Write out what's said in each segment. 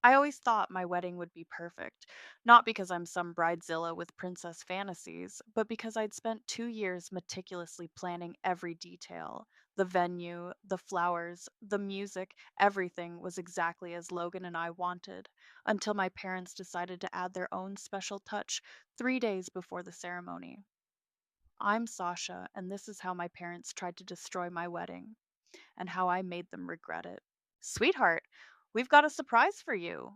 I always thought my wedding would be perfect, not because I'm some bridezilla with princess fantasies, but because I'd spent 2 years meticulously planning every detail. The venue, the flowers, the music, everything was exactly as Logan and I wanted, until my parents decided to add their own special touch 3 days before the ceremony. I'm Sasha, and this is how my parents tried to destroy my wedding, and how I made them regret it. Sweetheart, we've got a surprise for you.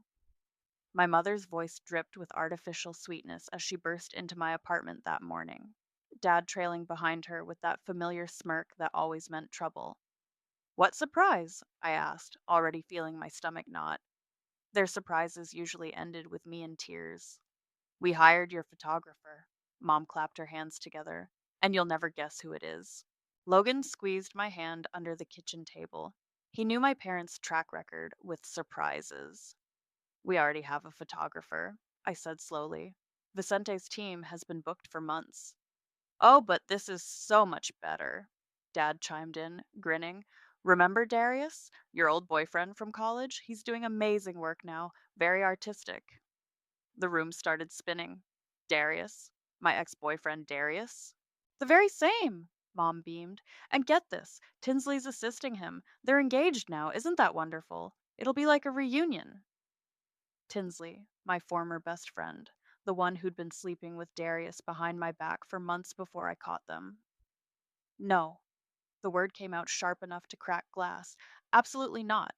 My mother's voice dripped with artificial sweetness as she burst into my apartment that morning, Dad trailing behind her with that familiar smirk that always meant trouble. What surprise? I asked, already feeling my stomach knot. Their surprises usually ended with me in tears. We hired your photographer. Mom clapped her hands together. And you'll never guess who it is. Logan squeezed my hand under the kitchen table. He knew my parents' track record with surprises. We already have a photographer, I said slowly. Vicente's team has been booked for months. Oh, but this is so much better, Dad chimed in, grinning. Remember Darius, your old boyfriend from college? He's doing amazing work now, very artistic. The room started spinning. Darius? My ex boyfriend Darius? The very same, Mom beamed. And get this, Tinsley's assisting him. They're engaged now. Isn't that wonderful? It'll be like a reunion. Tinsley, my former best friend, the one who'd been sleeping with Darius behind my back for months before I caught them. No. The word came out sharp enough to crack glass. Absolutely not.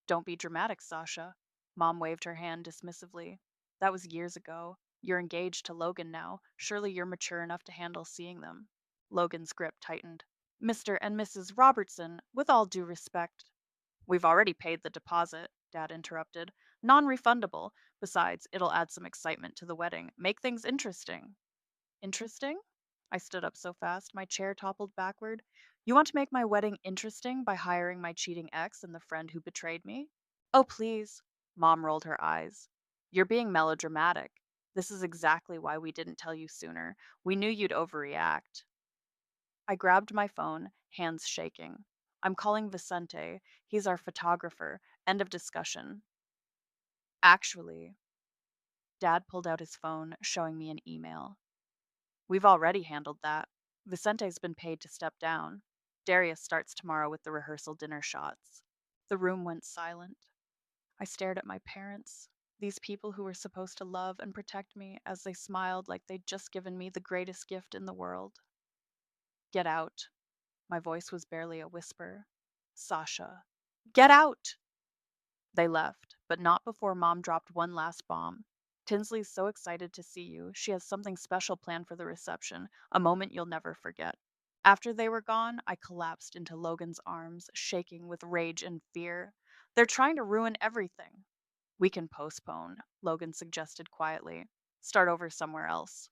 Don't be dramatic, Sasha. Mom waved her hand dismissively. That was years ago. You're engaged to Logan now. Surely you're mature enough to handle seeing them. Logan's grip tightened. Mr. and Mrs. Robertson, with all due respect. We've already paid the deposit, Dad interrupted. Non refundable. Besides, it'll add some excitement to the wedding. Make things interesting. Interesting? I stood up so fast, my chair toppled backward. You want to make my wedding interesting by hiring my cheating ex and the friend who betrayed me? Oh, please. Mom rolled her eyes. You're being melodramatic. This is exactly why we didn't tell you sooner. We knew you'd overreact. I grabbed my phone, hands shaking. I'm calling Vicente. He's our photographer. End of discussion. Actually, Dad pulled out his phone, showing me an email. We've already handled that. Vicente's been paid to step down. Darius starts tomorrow with the rehearsal dinner shots. The room went silent. I stared at my parents, these people who were supposed to love and protect me, as they smiled like they'd just given me the greatest gift in the world. Get out. My voice was barely a whisper. Sasha. Get out! They left, but not before Mom dropped one last bomb. Tinsley's so excited to see you. She has something special planned for the reception, a moment you'll never forget. After they were gone, I collapsed into Logan's arms, shaking with rage and fear. They're trying to ruin everything. We can postpone, Logan suggested quietly. Start over somewhere else.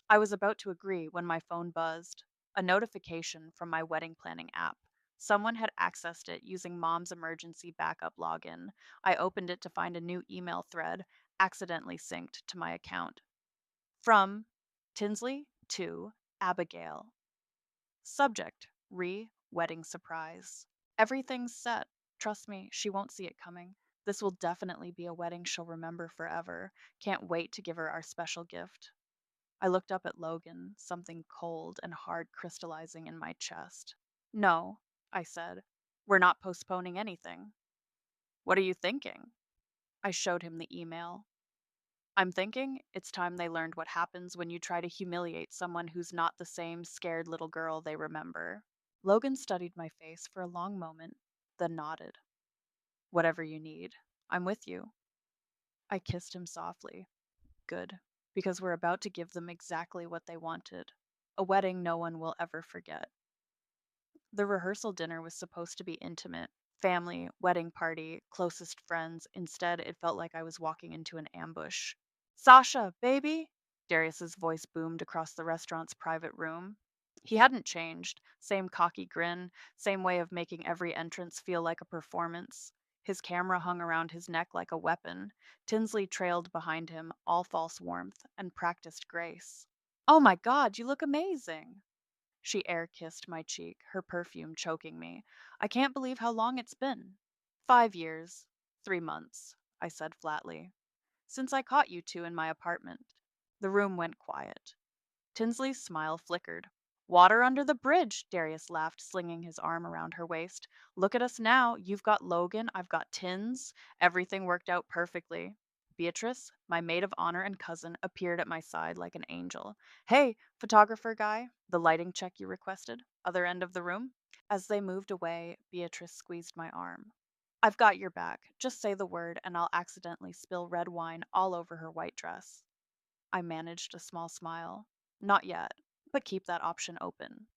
I was about to agree when my phone buzzed. A notification from my wedding planning app. Someone had accessed it using Mom's emergency backup login. I opened it to find a new email thread, accidentally synced to my account. From Tinsley to Abigail. Subject wedding surprise. Everything's set. Trust me, she won't see it coming. This will definitely be a wedding she'll remember forever. Can't wait to give her our special gift. I looked up at Logan, something cold and hard crystallizing in my chest. No, I said. We're not postponing anything. What are you thinking? I showed him the email. I'm thinking it's time they learned what happens when you try to humiliate someone who's not the same scared little girl they remember. Logan studied my face for a long moment, then nodded. Whatever you need. I'm with you. I kissed him softly. Good, because we're about to give them exactly what they wanted, a wedding no one will ever forget. The rehearsal dinner was supposed to be intimate family, wedding party, closest friends. Instead, it felt like I was walking into an ambush. Sasha, baby! Darius's voice boomed across the restaurant's private room. He hadn't changed. Same cocky grin, same way of making every entrance feel like a performance. His camera hung around his neck like a weapon. Tinsley trailed behind him, all false warmth and practiced grace. Oh my god, you look amazing! She air kissed my cheek, her perfume choking me. I can't believe how long it's been. 5 years, 3 months. I said flatly. Since I caught you two in my apartment. The room went quiet. Tinsley's smile flickered. Water under the bridge, Darius laughed, slinging his arm around her waist. Look at us now. You've got Logan, I've got Tins. Everything worked out perfectly. Beatrice, my maid of honor and cousin, appeared at my side like an angel. Hey, photographer guy, the lighting check you requested, other end of the room. As they moved away, Beatrice squeezed my arm. I've got your back. Just say the word, and I'll accidentally spill red wine all over her white dress. I managed a small smile. Not yet, but keep that option open.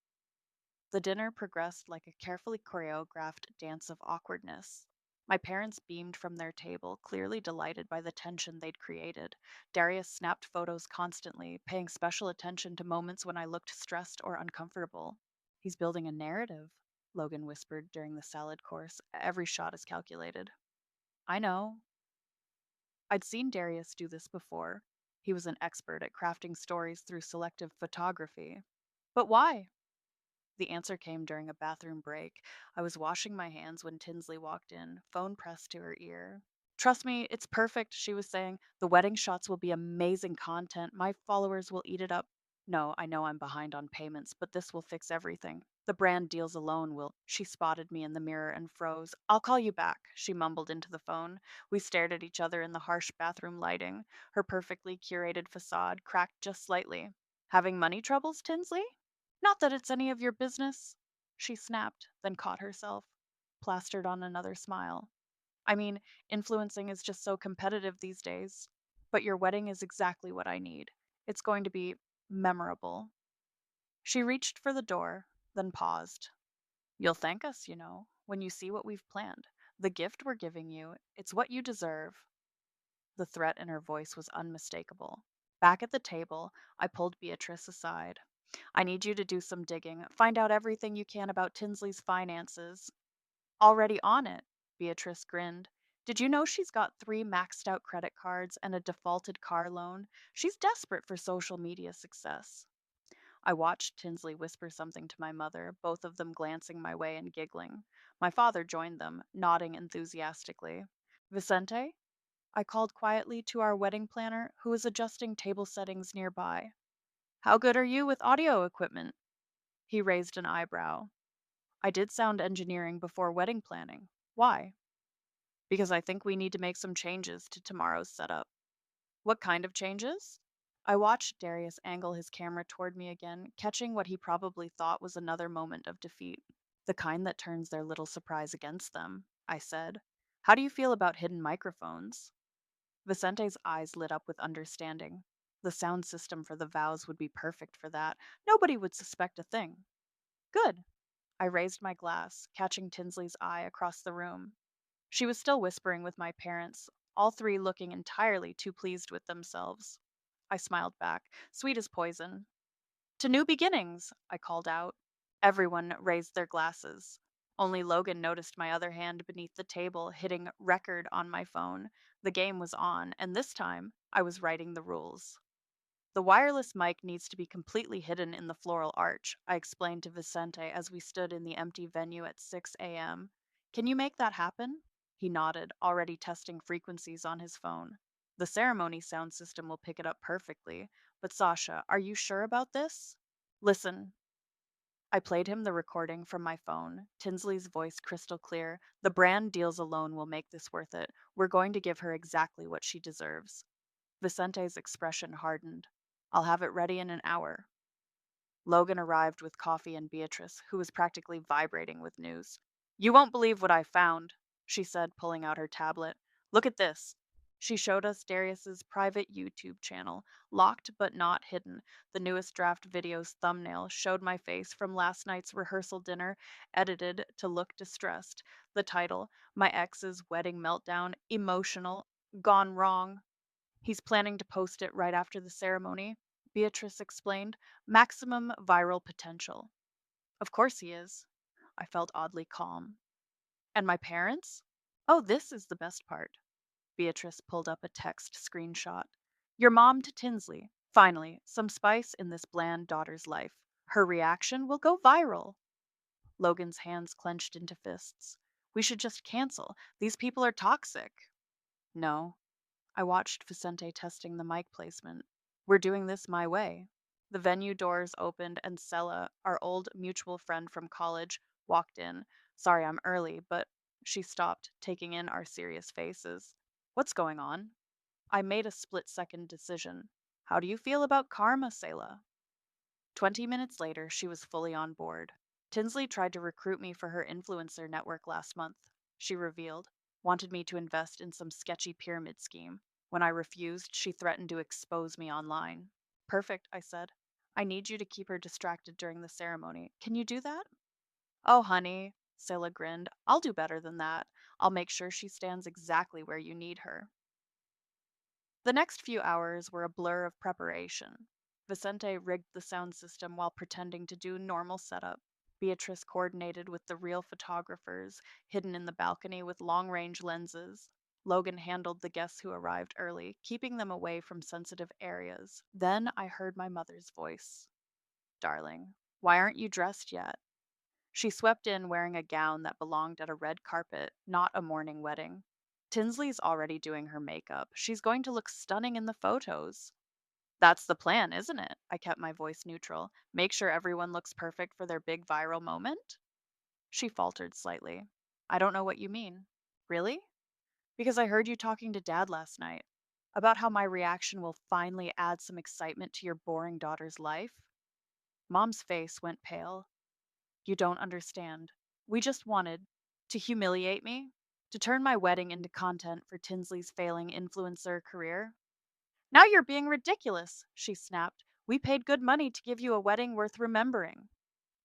The dinner progressed like a carefully choreographed dance of awkwardness. My parents beamed from their table, clearly delighted by the tension they'd created. Darius snapped photos constantly, paying special attention to moments when I looked stressed or uncomfortable. He's building a narrative, Logan whispered during the salad course. Every shot is calculated. I know. I'd seen Darius do this before. He was an expert at crafting stories through selective photography. But why? The answer came during a bathroom break. I was washing my hands when Tinsley walked in, phone pressed to her ear. Trust me, it's perfect, she was saying. The wedding shots will be amazing content. My followers will eat it up. No, I know I'm behind on payments, but this will fix everything. The brand deals alone will. She spotted me in the mirror and froze. I'll call you back, she mumbled into the phone. We stared at each other in the harsh bathroom lighting. Her perfectly curated facade cracked just slightly. Having money troubles, Tinsley? Not that it's any of your business. She snapped, then caught herself, plastered on another smile. I mean, influencing is just so competitive these days. But your wedding is exactly what I need. It's going to be memorable. She reached for the door, then paused. You'll thank us, when you see what we've planned. The gift we're giving you, it's what you deserve. The threat in her voice was unmistakable. Back at the table, I pulled Beatrice aside. I need you to do some digging. Find out everything you can about Tinsley's finances. Already on it, Beatrice grinned. Did you know she's got 3 maxed out credit cards and a defaulted car loan? She's desperate for social media success. I watched Tinsley whisper something to my mother, both of them glancing my way and giggling. My father joined them, nodding enthusiastically. Vicente? I called quietly to our wedding planner, who was adjusting table settings nearby. How good are you with audio equipment? He raised an eyebrow. I did sound engineering before wedding planning. Why? Because I think we need to make some changes to tomorrow's setup. What kind of changes? I watched Darius angle his camera toward me again, catching what he probably thought was another moment of defeat. The kind that turns their little surprise against them, I said. How do you feel about hidden microphones? Vicente's eyes lit up with understanding. The sound system for the vows would be perfect for that. Nobody would suspect a thing. Good. I raised my glass, catching Tinsley's eye across the room. She was still whispering with my parents, all three looking entirely too pleased with themselves. I smiled back, sweet as poison. To new beginnings, I called out. Everyone raised their glasses. Only Logan noticed my other hand beneath the table, hitting record on my phone. The game was on, and this time I was writing the rules. The wireless mic needs to be completely hidden in the floral arch, I explained to Vicente as we stood in the empty venue at 6 a.m. Can you make that happen? He nodded, already testing frequencies on his phone. The ceremony sound system will pick it up perfectly. But Sasha, are you sure about this? Listen. I played him the recording from my phone, Tinsley's voice crystal clear. The brand deals alone will make this worth it. We're going to give her exactly what she deserves. Vicente's expression hardened. I'll have it ready in an hour. Logan arrived with coffee and Beatrice, who was practically vibrating with news. You won't believe what I found, she said, pulling out her tablet. Look at this. She showed us Darius's private YouTube channel, locked but not hidden. The newest draft video's thumbnail showed my face from last night's rehearsal dinner, edited to look distressed. The title, My Ex's Wedding Meltdown, Emotional, Gone Wrong. He's planning to post it right after the ceremony, Beatrice explained. Maximum viral potential. Of course he is. I felt oddly calm. And my parents? Oh, this is the best part. Beatrice pulled up a text screenshot. Your mom to Tinsley. Finally, some spice in this bland daughter's life. Her reaction will go viral. Logan's hands clenched into fists. We should just cancel. These people are toxic. No. I watched Vicente testing the mic placement. We're doing this my way. The venue doors opened and Sella, our old mutual friend from college, walked in. Sorry I'm early, but she stopped, taking in our serious faces. What's going on? I made a split-second decision. How do you feel about karma, Selah? 20 minutes later, she was fully on board. Tinsley tried to recruit me for her influencer network last month, she revealed. Wanted me to invest in some sketchy pyramid scheme. When I refused, she threatened to expose me online. Perfect, I said. I need you to keep her distracted during the ceremony. Can you do that? Oh, honey, Scylla grinned. I'll do better than that. I'll make sure she stands exactly where you need her. The next few hours were a blur of preparation. Vicente rigged the sound system while pretending to do normal setup. Beatrice coordinated with the real photographers, hidden in the balcony with long range lenses. Logan handled the guests who arrived early, keeping them away from sensitive areas. Then I heard my mother's voice. Darling, why aren't you dressed yet? She swept in wearing a gown that belonged at a red carpet, not a morning wedding. Tinsley's already doing her makeup. She's going to look stunning in the photos. That's the plan, isn't it? I kept my voice neutral. Make sure everyone looks perfect for their big viral moment? She faltered slightly. I don't know what you mean. Really? Because I heard you talking to Dad last night about how my reaction will finally add some excitement to your boring daughter's life. Mom's face went pale. You don't understand. We just wanted to humiliate me, to turn my wedding into content for Tinsley's failing influencer career. Now you're being ridiculous, she snapped. We paid good money to give you a wedding worth remembering.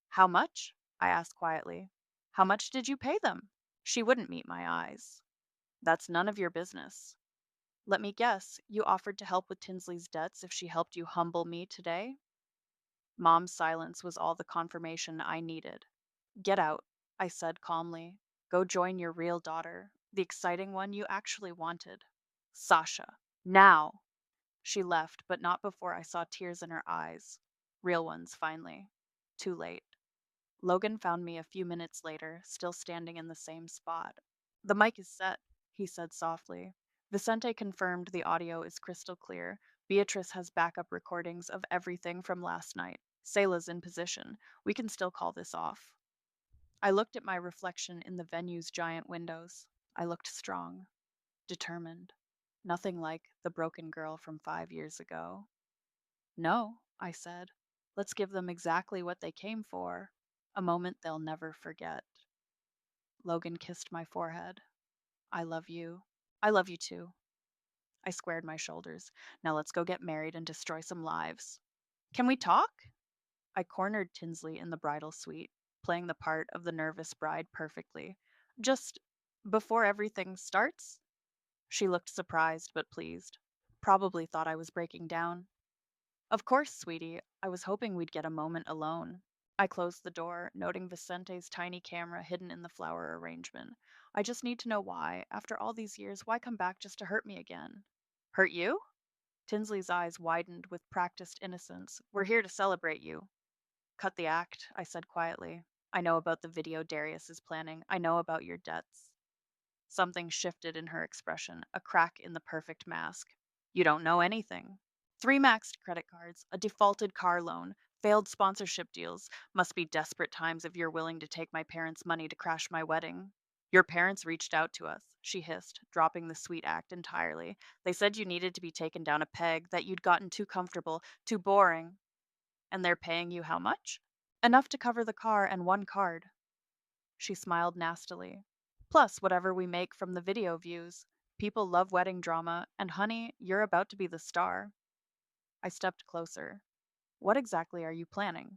How much? I asked quietly. How much did you pay them? She wouldn't meet my eyes. That's none of your business. Let me guess, you offered to help with Tinsley's debts if she helped you humble me today? Mom's silence was all the confirmation I needed. Get out, I said calmly. Go join your real daughter, the exciting one you actually wanted. Sasha. Now! She left, but not before I saw tears in her eyes. Real ones, finally. Too late. Logan found me a few minutes later, still standing in the same spot. The mic is set, he said softly. Vicente confirmed the audio is crystal clear. Beatrice has backup recordings of everything from last night. Selah's in position. We can still call this off. I looked at my reflection in the venue's giant windows. I looked strong, determined. Nothing like the broken girl from 5 years ago. No, I said. Let's give them exactly what they came for. A moment they'll never forget. Logan kissed my forehead. I love you. I love you too. I squared my shoulders. Now let's go get married and destroy some lives. Can we talk? I cornered Tinsley in the bridal suite, playing the part of the nervous bride perfectly. Just before everything starts? She looked surprised but pleased. Probably thought I was breaking down. Of course, sweetie. I was hoping we'd get a moment alone. I closed the door, noting Vicente's tiny camera hidden in the flower arrangement. I just need to know why, after all these years, why come back just to hurt me again? Hurt you? Tinsley's eyes widened with practiced innocence. We're here to celebrate you. Cut the act, I said quietly. I know about the video Darius is planning. I know about your debts. Something shifted in her expression, a crack in the perfect mask. You don't know anything. 3 maxed credit cards, a defaulted car loan, failed sponsorship deals. Must be desperate times if you're willing to take my parents' money to crash my wedding. Your parents reached out to us, she hissed, dropping the sweet act entirely. They said you needed to be taken down a peg, that you'd gotten too comfortable, too boring. And they're paying you how much? Enough to cover the car and one card. She smiled nastily. Plus, whatever we make from the video views. People love wedding drama, and honey, you're about to be the star. I stepped closer. What exactly are you planning?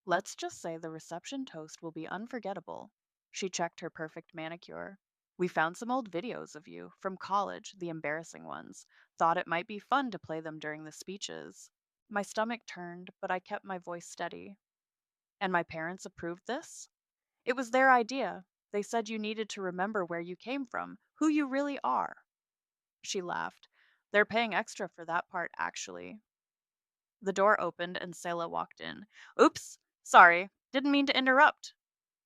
Let's just say the reception toast will be unforgettable. She checked her perfect manicure. We found some old videos of you, from college, the embarrassing ones. Thought it might be fun to play them during the speeches. My stomach turned, but I kept my voice steady. And my parents approved this? It was their idea. They said you needed to remember where you came from, who you really are. She laughed. They're paying extra for that part, actually. The door opened and Selah walked in. Oops, sorry, didn't mean to interrupt.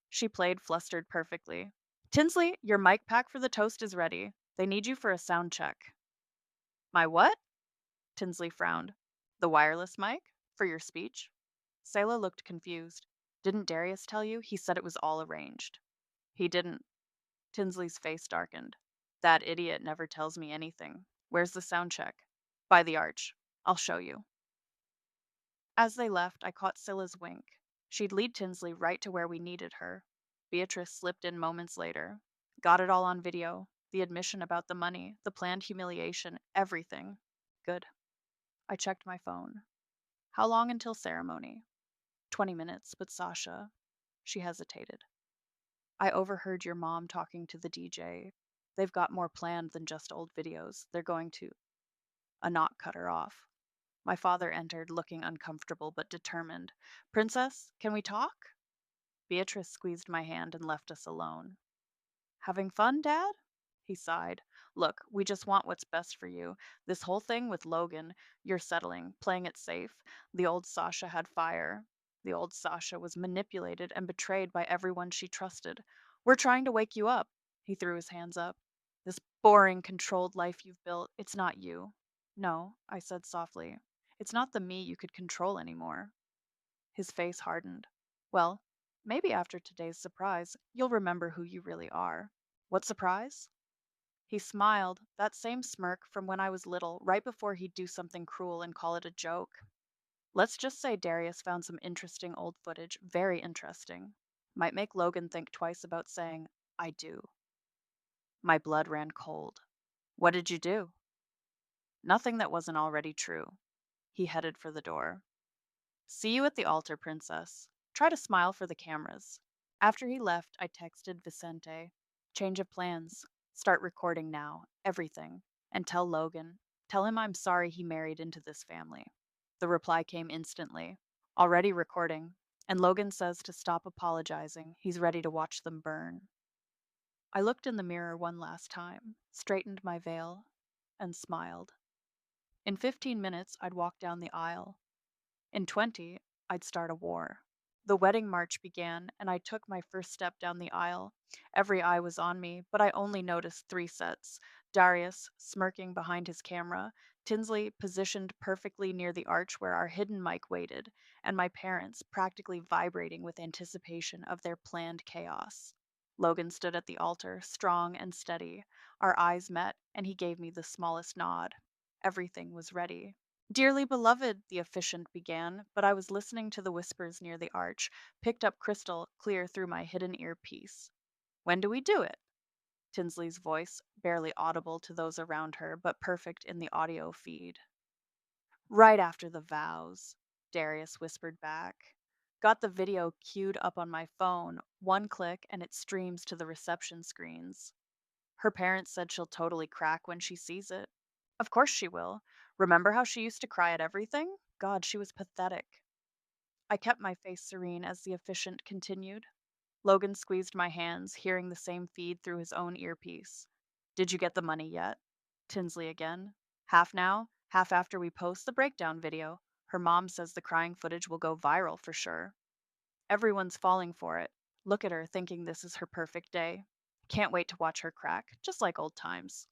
She played flustered perfectly. Tinsley, your mic pack for the toast is ready. They need you for a sound check. My what? Tinsley frowned. The wireless mic? For your speech? Selah looked confused. Didn't Darius tell you? He said it was all arranged. He didn't. Tinsley's face darkened. That idiot never tells me anything. Where's the sound check? By the arch. I'll show you. As they left, I caught Scylla's wink. She'd lead Tinsley right to where we needed her. Beatrice slipped in moments later. Got it all on video. The admission about the money, the planned humiliation, everything. Good. I checked my phone. How long until ceremony? 20 minutes, but Sasha. She hesitated. I overheard your mom talking to the DJ. They've got more planned than just old videos. They're going to. A knock cut her off. My father entered, looking uncomfortable but determined. Princess, can we talk? Beatrice squeezed my hand and left us alone. Having fun, Dad? He sighed. Look, we just want what's best for you. This whole thing with Logan, you're settling, playing it safe. The old Sasha had fire. The old Sasha was manipulated and betrayed by everyone she trusted. We're trying to wake you up. He threw his hands up. This boring, controlled life you've built, it's not you. No, I said softly. It's not the me you could control anymore. His face hardened. Well, maybe after today's surprise, you'll remember who you really are. What surprise? He smiled, that same smirk from when I was little, right before he'd do something cruel and call it a joke. Let's just say Darius found some interesting old footage, very interesting. Might make Logan think twice about saying, I do. My blood ran cold. What did you do? Nothing that wasn't already true. He headed for the door. See you at the altar, Princess. Try to smile for the cameras. After he left, I texted Vicente. Change of plans. Start recording now. Everything. And tell Logan. Tell him I'm sorry he married into this family. The reply came instantly. Already recording. And Logan says to stop apologizing. He's ready to watch them burn. I looked in the mirror one last time, straightened my veil, and smiled. In 15 minutes, I'd walk down the aisle. In 20, I'd start a war. The wedding march began, and I took my first step down the aisle. Every eye was on me, but I only noticed 3 sets. Darius, smirking behind his camera, Tinsley, positioned perfectly near the arch where our hidden mic waited, and my parents, practically vibrating with anticipation of their planned chaos. Logan stood at the altar, strong and steady. Our eyes met, and he gave me the smallest nod. Everything was ready. Dearly beloved, the officiant began, but I was listening to the whispers near the arch, picked up crystal clear through my hidden earpiece. When do we do it? Tinsley's voice, barely audible to those around her, but perfect in the audio feed. Right after the vows, Darius whispered back. Got the video queued up on my phone, one click, and it streams to the reception screens. Her parents said she'll totally crack when she sees it. Of course she will. Remember how she used to cry at everything? God, she was pathetic. I kept my face serene as the officiant continued. Logan squeezed my hands, hearing the same feed through his own earpiece. Did you get the money yet? Tinsley again. Half now, half after we post the breakdown video. Her mom says the crying footage will go viral for sure. Everyone's falling for it. Look at her, thinking this is her perfect day. Can't wait to watch her crack, just like old times.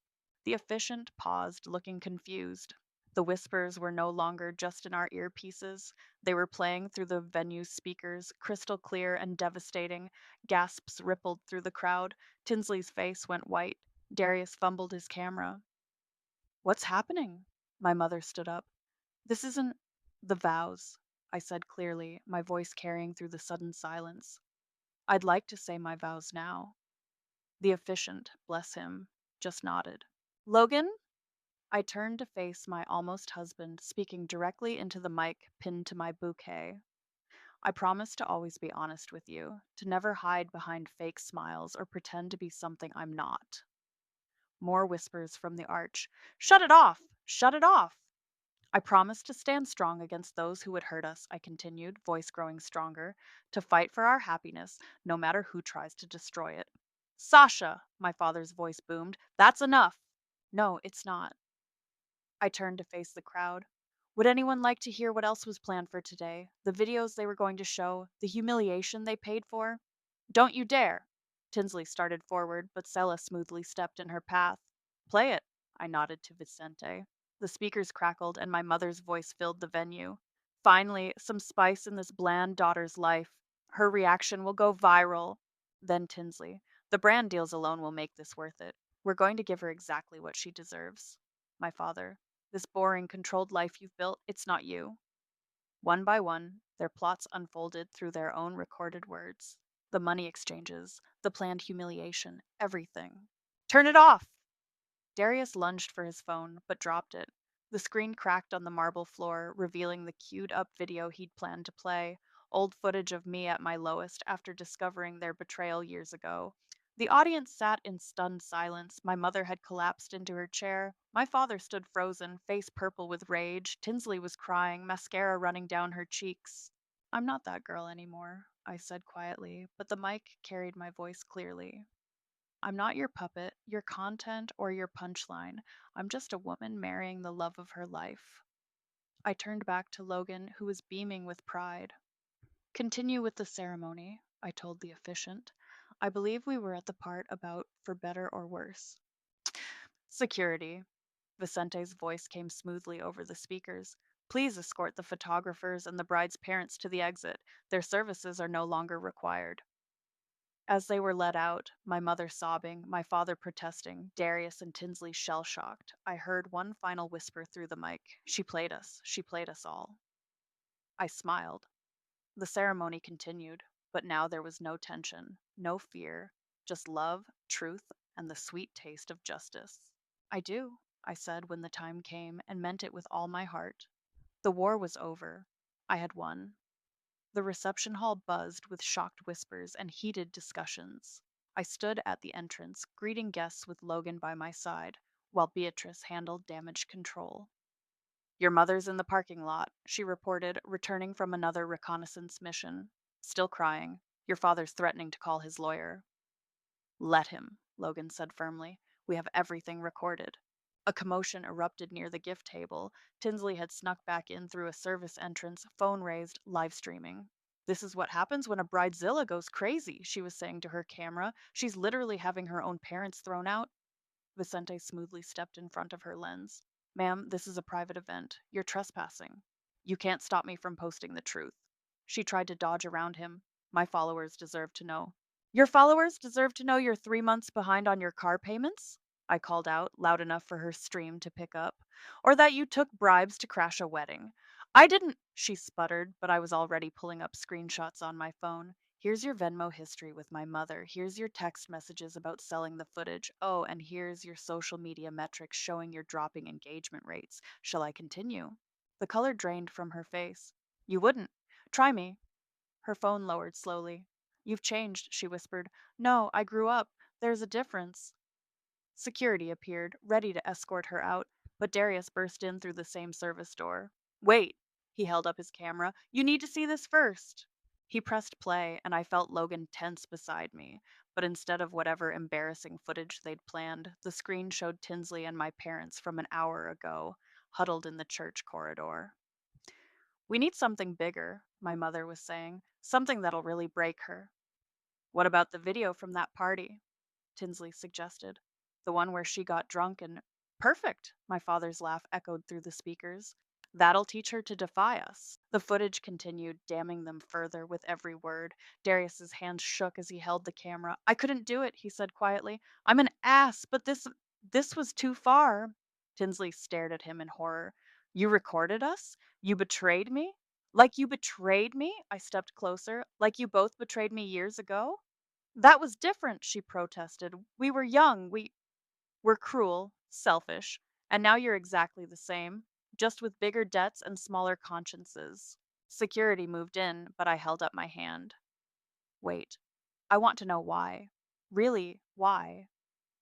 The officiant paused, looking confused. The whispers were no longer just in our earpieces. They were playing through the venue's speakers, crystal clear and devastating. Gasps rippled through the crowd. Tinsley's face went white. Darius fumbled his camera. What's happening? My mother stood up. This isn't the vows, I said clearly, my voice carrying through the sudden silence. I'd like to say my vows now. The officiant, bless him, just nodded. Logan? I turned to face my almost husband, speaking directly into the mic pinned to my bouquet. I promise to always be honest with you, to never hide behind fake smiles or pretend to be something I'm not. More whispers from the arch. Shut it off! Shut it off! I promise to stand strong against those who would hurt us, I continued, voice growing stronger, to fight for our happiness, no matter who tries to destroy it. Sasha, my father's voice boomed, that's enough. No, it's not. I turned to face the crowd. Would anyone like to hear what else was planned for today? The videos they were going to show, the humiliation they paid for? Don't you dare! Tinsley started forward, but Sella smoothly stepped in her path. Play it. I nodded to Vicente. The speakers crackled, and my mother's voice filled the venue. Finally, some spice in this bland daughter's life. Her reaction will go viral. Then Tinsley. The brand deals alone will make this worth it. We're going to give her exactly what she deserves. My father. This boring, controlled life you've built, it's not you. One by one, their plots unfolded through their own recorded words. The money exchanges, the planned humiliation, everything. Turn it off! Darius lunged for his phone, but dropped it. The screen cracked on the marble floor, revealing the queued up video he'd planned to play, old footage of me at my lowest after discovering their betrayal years ago. The audience sat in stunned silence. My mother had collapsed into her chair. My father stood frozen, face purple with rage. Tinsley was crying, mascara running down her cheeks. I'm not that girl anymore, I said quietly, but the mic carried my voice clearly. I'm not your puppet, your content, or your punchline. I'm just a woman marrying the love of her life. I turned back to Logan, who was beaming with pride. Continue with the ceremony, I told the officiant. I believe we were at the part about for better or worse. Security. Vicente's voice came smoothly over the speakers. Please escort the photographers and the bride's parents to the exit. Their services are no longer required. As they were led out, my mother sobbing, my father protesting, Darius and Tinsley shell shocked, I heard one final whisper through the mic. She played us. She played us all. I smiled. The ceremony continued, but now there was no tension, no fear, just love, truth, and the sweet taste of justice. I do, I said when the time came, and meant it with all my heart. The war was over. I had won. The reception hall buzzed with shocked whispers and heated discussions. I stood at the entrance, greeting guests with Logan by my side, while Beatrice handled damage control. Your mother's in the parking lot, she reported, returning from another reconnaissance mission. Still crying. Your father's threatening to call his lawyer. Let him, Logan said firmly. We have everything recorded. A commotion erupted near the gift table. Tinsley had snuck back in through a service entrance, phone raised, live streaming. This is what happens when a bridezilla goes crazy, she was saying to her camera. She's literally having her own parents thrown out. Vicente smoothly stepped in front of her lens. Ma'am, this is a private event. You're trespassing. You can't stop me from posting the truth. She tried to dodge around him. My followers deserve to know. Your followers deserve to know you're 3 months behind on your car payments? I called out, loud enough for her stream to pick up. Or that you took bribes to crash a wedding. I didn't, she sputtered, but I was already pulling up screenshots on my phone. Here's your Venmo history with my mother. Here's your text messages about selling the footage. Oh, and here's your social media metrics showing your dropping engagement rates. Shall I continue? The color drained from her face. You wouldn't. Try me. Her phone lowered slowly. You've changed, she whispered. No, I grew up. There's a difference. Security appeared, ready to escort her out, but Darius burst in through the same service door. Wait, he held up his camera. You need to see this first. He pressed play, and I felt Logan tense beside me, but instead of whatever embarrassing footage they'd planned, the screen showed Tinsley and my parents from an hour ago, huddled in the church corridor. We need something bigger, my mother was saying, something that'll really break her. What about the video from that party? Tinsley suggested. The one where she got drunk and. Perfect! My father's laugh echoed through the speakers. That'll teach her to defy us. The footage continued, damning them further with every word. Darius's hands shook as he held the camera. I couldn't do it, he said quietly. I'm an ass, but this was too far. Tinsley stared at him in horror. You recorded us? You betrayed me? Like you betrayed me? I stepped closer. Like you both betrayed me years ago? That was different, she protested. We were young. We were cruel, selfish, and now you're exactly the same, just with bigger debts and smaller consciences. Security moved in, but I held up my hand. Wait, I want to know why. Really, why?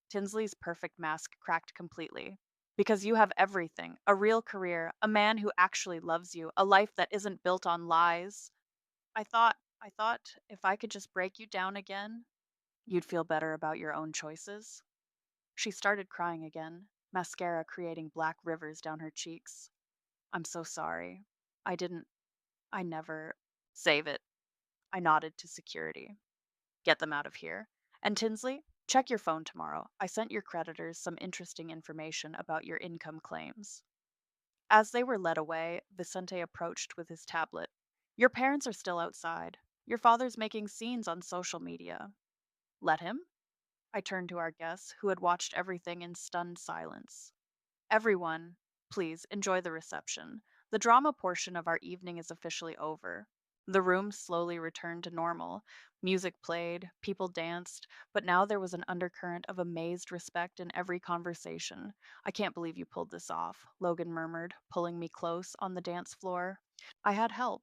Tinsley's perfect mask cracked completely. Because you have everything, a real career, a man who actually loves you, a life that isn't built on lies. I thought if I could just break you down again, you'd feel better about your own choices. She started crying again, mascara creating black rivers down her cheeks. I'm so sorry. I didn't, I never. Save it. I nodded to security. Get them out of here. And Tinsley? Check your phone tomorrow. I sent your creditors some interesting information about your income claims. As they were led away, Vicente approached with his tablet. Your parents are still outside. Your father's making scenes on social media. Let him? I turned to our guests, who had watched everything in stunned silence. Everyone, please enjoy the reception. The drama portion of our evening is officially over. The room slowly returned to normal. Music played, people danced, but now there was an undercurrent of amazed respect in every conversation. I can't believe you pulled this off, Logan murmured, pulling me close on the dance floor. I had help.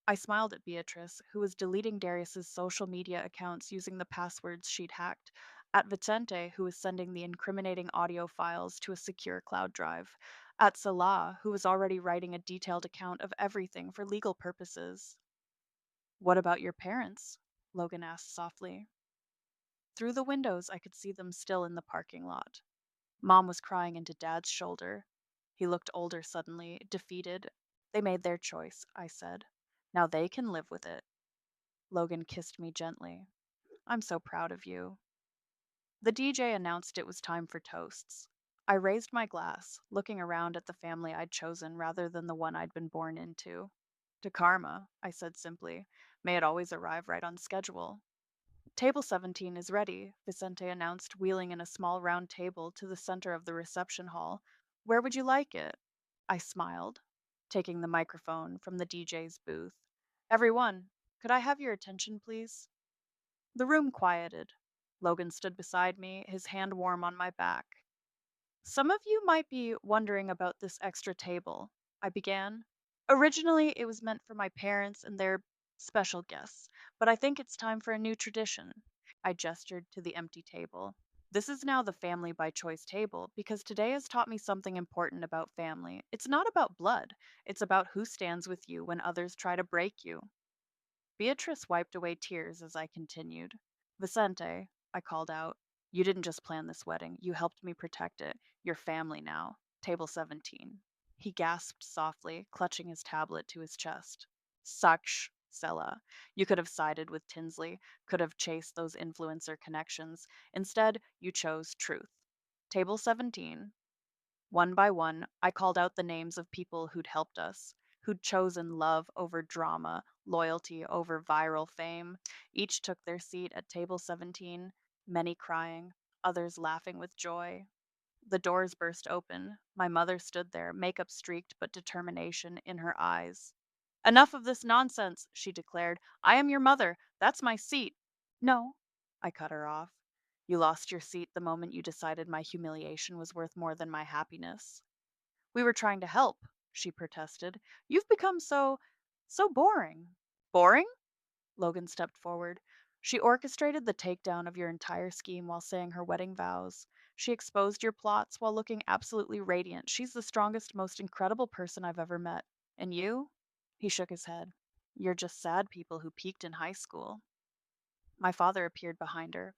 I smiled at Beatrice, who was deleting Darius's social media accounts using the passwords she'd hacked, at Vicente, who was sending the incriminating audio files to a secure cloud drive, at Salah, who was already writing a detailed account of everything for legal purposes. What about your parents? Logan asked softly. Through the windows, I could see them still in the parking lot. Mom was crying into Dad's shoulder. He looked older suddenly, defeated. They made their choice, I said. Now they can live with it. Logan kissed me gently. I'm so proud of you. The DJ announced it was time for toasts. I raised my glass, looking around at the family I'd chosen rather than the one I'd been born into. To karma, I said simply. May it always arrive right on schedule. Table 17 is ready, Vicente announced, wheeling in a small round table to the center of the reception hall. Where would you like it? I smiled, taking the microphone from the DJ's booth. Everyone, could I have your attention, please? The room quieted. Logan stood beside me, his hand warm on my back. Some of you might be wondering about this extra table, I began. Originally, it was meant for my parents and their special guests, but I think it's time for a new tradition. I gestured to the empty table. This is now the family by choice table because today has taught me something important about family. It's not about blood, it's about who stands with you when others try to break you. Beatrice wiped away tears as I continued. Vicente, I called out, you didn't just plan this wedding, you helped me protect it. Your family now. Table 17. He gasped softly, clutching his tablet to his chest. Saksh, Sella. You could have sided with Tinsley, could have chased those influencer connections. Instead, you chose truth. Table 17. One by one, I called out the names of people who'd helped us, who'd chosen love over drama, loyalty over viral fame. Each took their seat at table 17, many crying, others laughing with joy. The doors burst open. My mother stood there, makeup streaked but determination in her eyes. Enough of this nonsense, she declared. I am your mother. That's my seat. No, I cut her off. You lost your seat the moment you decided my humiliation was worth more than my happiness. We were trying to help, she protested. You've become so boring. Boring? Logan stepped forward. She orchestrated the takedown of your entire scheme while saying her wedding vows. She exposed your plots while looking absolutely radiant. She's the strongest, most incredible person I've ever met. And you? He shook his head. You're just sad people who peaked in high school. My father appeared behind her.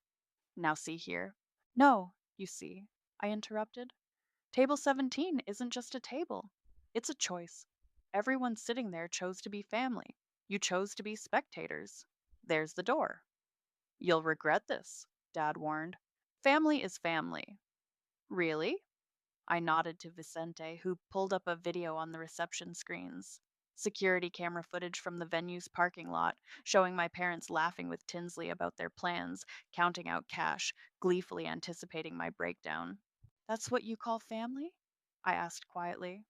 Now see here. No, you see, I interrupted. Table 17 isn't just a table, it's a choice. Everyone sitting there chose to be family. You chose to be spectators. There's the door. You'll regret this, Dad warned. Family is family. Really? I nodded to Vicente, who pulled up a video on the reception screens. Security camera footage from the venue's parking lot, showing my parents laughing with Tinsley about their plans, counting out cash, gleefully anticipating my breakdown. That's what you call family? I asked quietly.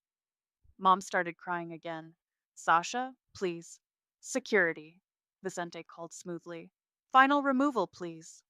Mom started crying again. Sasha, please. Security, Vicente called smoothly. Final removal, please.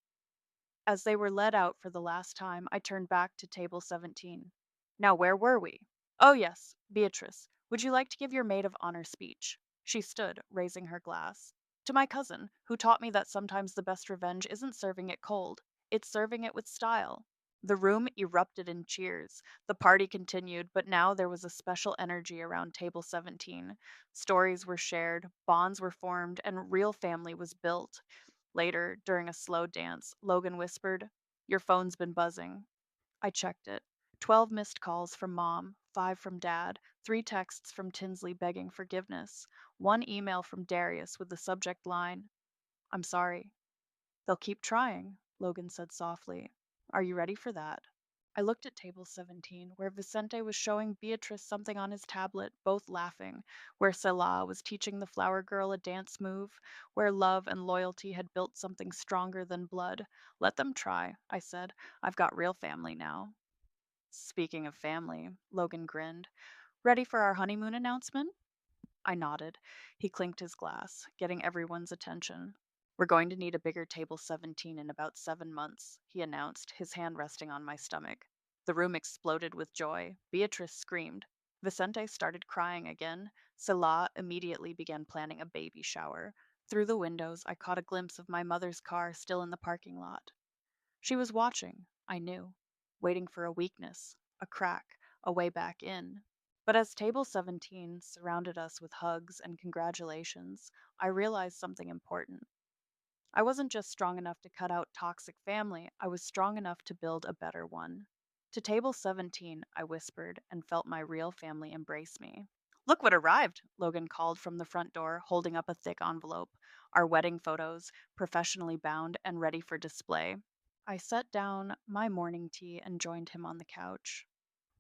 As they were led out for the last time, I turned back to table 17. Now, where were we? Oh, yes, Beatrice. Would you like to give your maid of honor speech? She stood, raising her glass. To my cousin, who taught me that sometimes the best revenge isn't serving it cold, it's serving it with style. The room erupted in cheers. The party continued, but now there was a special energy around table 17. Stories were shared, bonds were formed, and real family was built. Later, during a slow dance, Logan whispered, Your phone's been buzzing. I checked it. 12 missed calls from Mom, 5 from Dad, 3 texts from Tinsley begging forgiveness, 1 email from Darius with the subject line, I'm sorry. They'll keep trying, Logan said softly. Are you ready for that? I looked at table 17, where Vicente was showing Beatrice something on his tablet, both laughing, where Selah was teaching the flower girl a dance move, where love and loyalty had built something stronger than blood. Let them try, I said. I've got real family now. Speaking of family, Logan grinned. Ready for our honeymoon announcement? I nodded. He clinked his glass, getting everyone's attention. We're going to need a bigger table 17 in about 7 months, he announced, his hand resting on my stomach. The room exploded with joy. Beatrice screamed. Vicente started crying again. Salah immediately began planning a baby shower. Through the windows, I caught a glimpse of my mother's car still in the parking lot. She was watching, I knew, waiting for a weakness, a crack, a way back in. But as Table 17 surrounded us with hugs and congratulations, I realized something important. I wasn't just strong enough to cut out toxic family, I was strong enough to build a better one. To Table 17, I whispered and felt my real family embrace me. Look what arrived, Logan called from the front door, holding up a thick envelope. Our wedding photos, professionally bound and ready for display. I set down my morning tea and joined him on the couch.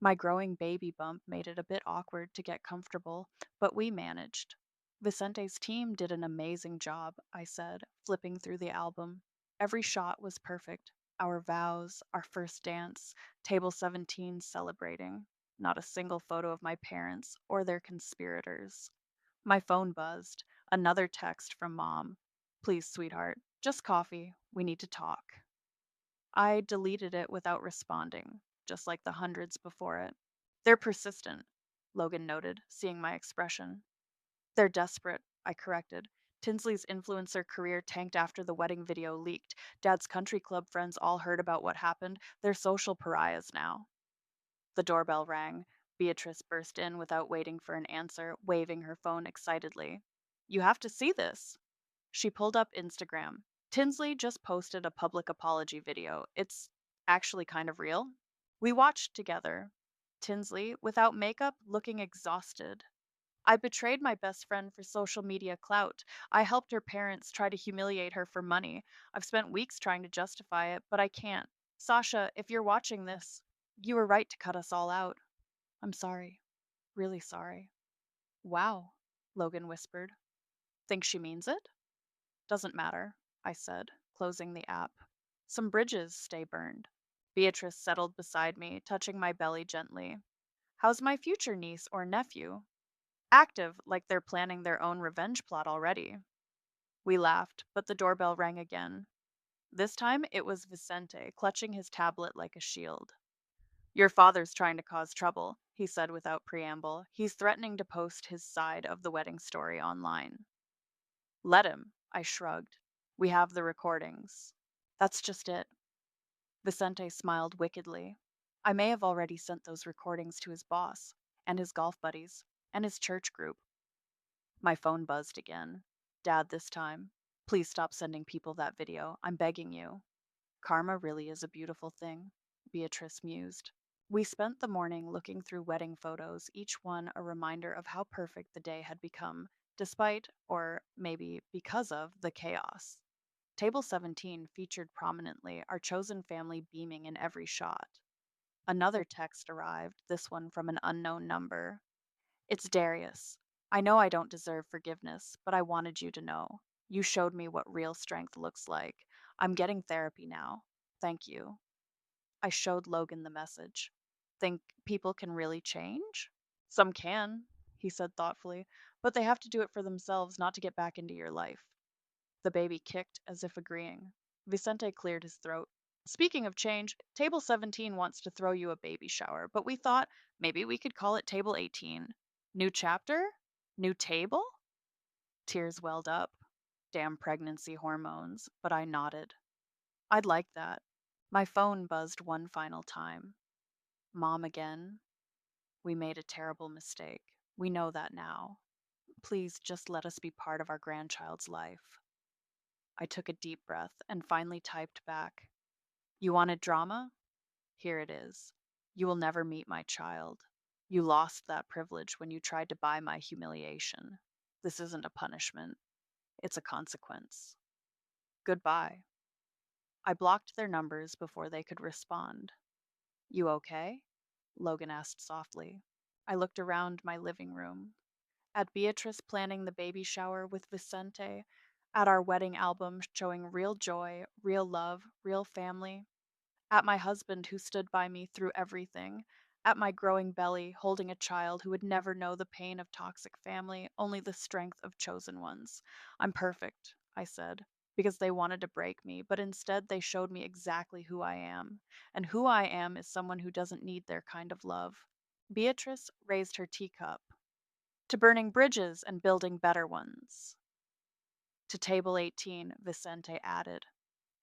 My growing baby bump made it a bit awkward to get comfortable, but we managed. Vicente's team did an amazing job, I said, flipping through the album. Every shot was perfect. Our vows, our first dance, table 17 celebrating. Not a single photo of my parents or their conspirators. My phone buzzed. Another text from Mom. Please, sweetheart, just coffee. We need to talk. I deleted it without responding, just like the hundreds before it. They're persistent, Logan noted, seeing my expression. They're desperate, I corrected. Tinsley's influencer career tanked after the wedding video leaked. Dad's country club friends all heard about what happened. They're social pariahs now. The doorbell rang. Beatrice burst in without waiting for an answer, waving her phone excitedly. You have to see this. She pulled up Instagram. Tinsley just posted a public apology video. It's actually kind of real. We watched together. Tinsley, without makeup, looking exhausted. I betrayed my best friend for social media clout. I helped her parents try to humiliate her for money. I've spent weeks trying to justify it, but I can't. Sasha, if you're watching this, you were right to cut us all out. I'm sorry. Really sorry. Wow, Logan whispered. Think she means it? Doesn't matter, I said, closing the app. Some bridges stay burned. Beatrice settled beside me, touching my belly gently. How's my future niece or nephew? Active, like they're planning their own revenge plot already. We laughed, but the doorbell rang again. This time it was Vicente, clutching his tablet like a shield. Your father's trying to cause trouble, he said without preamble. He's threatening to post his side of the wedding story online. Let him, I shrugged. We have the recordings. That's just it. Vicente smiled wickedly. I may have already sent those recordings to his boss, and his golf buddies, and his church group. My phone buzzed again. Dad, this time. Please stop sending people that video. I'm begging you. Karma really is a beautiful thing, Beatrice mused. We spent the morning looking through wedding photos, each one a reminder of how perfect the day had become, despite, or maybe because of, the chaos. Table 17 featured prominently, our chosen family beaming in every shot. Another text arrived, this one from an unknown number. It's Darius. I know I don't deserve forgiveness, but I wanted you to know. You showed me what real strength looks like. I'm getting therapy now. Thank you. I showed Logan the message. Think people can really change? Some can, he said thoughtfully, but they have to do it for themselves, not to get back into your life. The baby kicked as if agreeing. Vicente cleared his throat. Speaking of change, Table 17 wants to throw you a baby shower, but we thought maybe we could call it Table 18. New chapter? New table? Tears welled up. Damn pregnancy hormones, but I nodded. I'd like that. My phone buzzed one final time. Mom again. We made a terrible mistake. We know that now. Please just let us be part of our grandchild's life. I took a deep breath and finally typed back. You wanted drama? Here it is. You will never meet my child. You lost that privilege when you tried to buy my humiliation. This isn't a punishment, it's a consequence. Goodbye. I blocked their numbers before they could respond. You okay? Logan asked softly. I looked around my living room. At Beatrice planning the baby shower with Vicente, at our wedding album showing real joy, real love, real family, at my husband who stood by me through everything, at my growing belly holding a child who would never know the pain of toxic family, only the strength of chosen ones. I'm perfect, I said, because they wanted to break me, but instead they showed me exactly who I am. And who I am is someone who doesn't need their kind of love. Beatrice raised her teacup to burning bridges and building better ones. To table 18, Vicente added.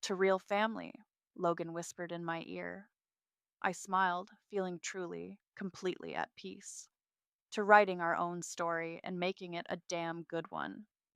To real family, Logan whispered in my ear. I smiled, feeling truly, completely at peace. To writing our own story and making it a damn good one.